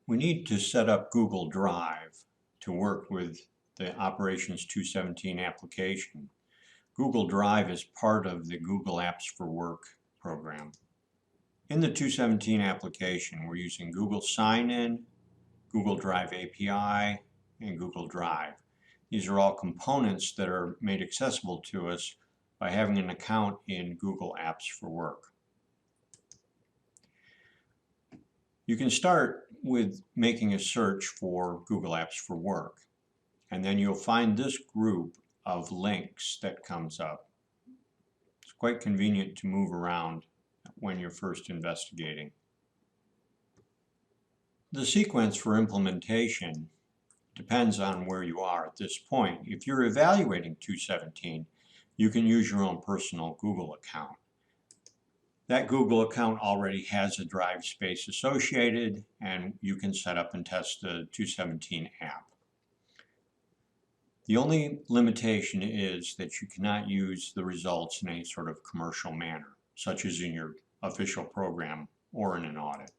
We need to set up Google Drive to work with the Operations 217 application. Google Drive is part of the Google Apps for Work program. In the 217 application, we're using Google Sign-In, Google Drive API, and Google Drive. These are all components that are made accessible to us by having an account in Google Apps for Work. You can start with making a search for Google Apps for Work, and then you'll find this group of links that comes up. It's quite convenient to move around when you're first investigating. The sequence for implementation depends on where you are at this point. If you're evaluating 217, you can use your own personal Google account. That Google account already has a drive space associated, and you can set up and test the 217 app. The only limitation is that you cannot use the results in any sort of commercial manner, such as in your official program or in an audit.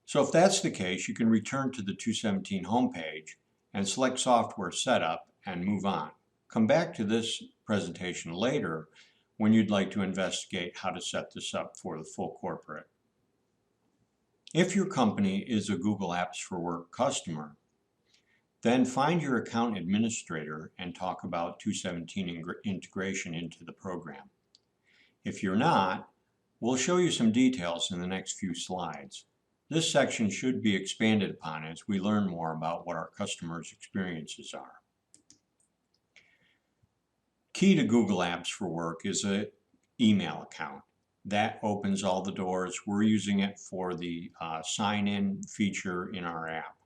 So if that's the case, you can return to the 217 homepage and select Software Setup and move on. Come back to this presentation later when you'd like to investigate how to set this up for the full corporate. If your company is a Google Apps for Work customer, then find your account administrator and talk about 217 integration into the program. If you're not, we'll show you some details in the next few slides. This section should be expanded upon as we learn more about what our customers' experiences are. Key to Google Apps for Work is an email account. That opens all the doors. We're using it for the sign-in feature in our app.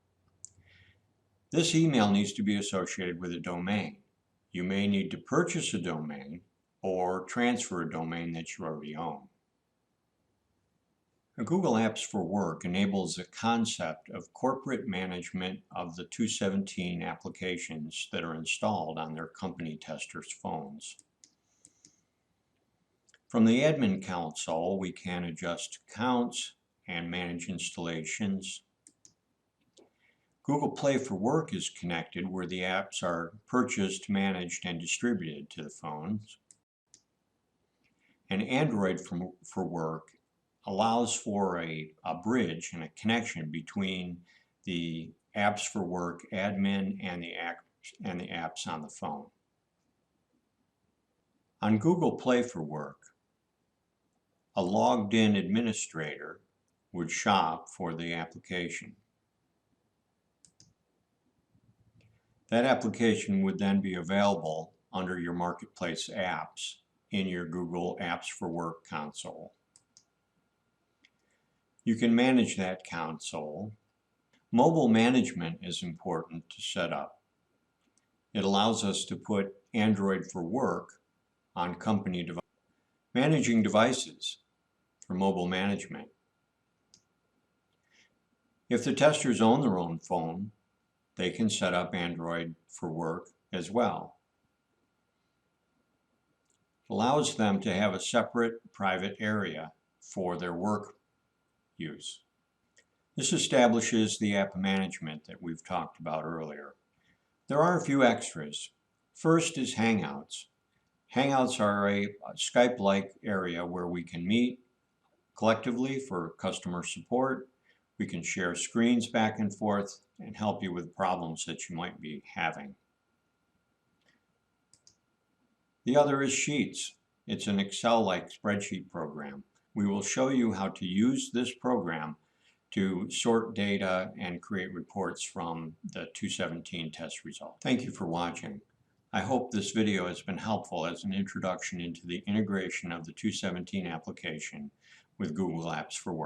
This email needs to be associated with a domain. You may need to purchase a domain or transfer a domain that you already own. Google Apps for Work enables the concept of corporate management of the 217 applications that are installed on their company testers' phones. From the admin console, we can adjust accounts and manage installations. Google Play for Work is connected where the apps are purchased, managed, and distributed to the phones. And Android for Work allows for a bridge and a connection between the Apps for Work admin and the apps on the phone. On Google Play for Work, a logged-in administrator would shop for the application. That application would then be available under your Marketplace apps in your Google Apps for Work console. You can manage that console. Mobile management is important to set up. It allows us to put Android for Work on company devices. Managing devices for mobile management. If the testers own their own phone, they can set up Android for Work as well. It allows them to have a separate private area for their work use. This establishes the app management that we've talked about earlier. There are a few extras. First is Hangouts. Hangouts are a Skype-like area where we can meet collectively for customer support. We can share screens back and forth and help you with problems that you might be having. The other is Sheets. It's an Excel-like spreadsheet program. We will show you how to use this program to sort data and create reports from the 217 test result. Thank you for watching. I hope this video has been helpful as an introduction into the integration of the 217 application with Google Apps for Work.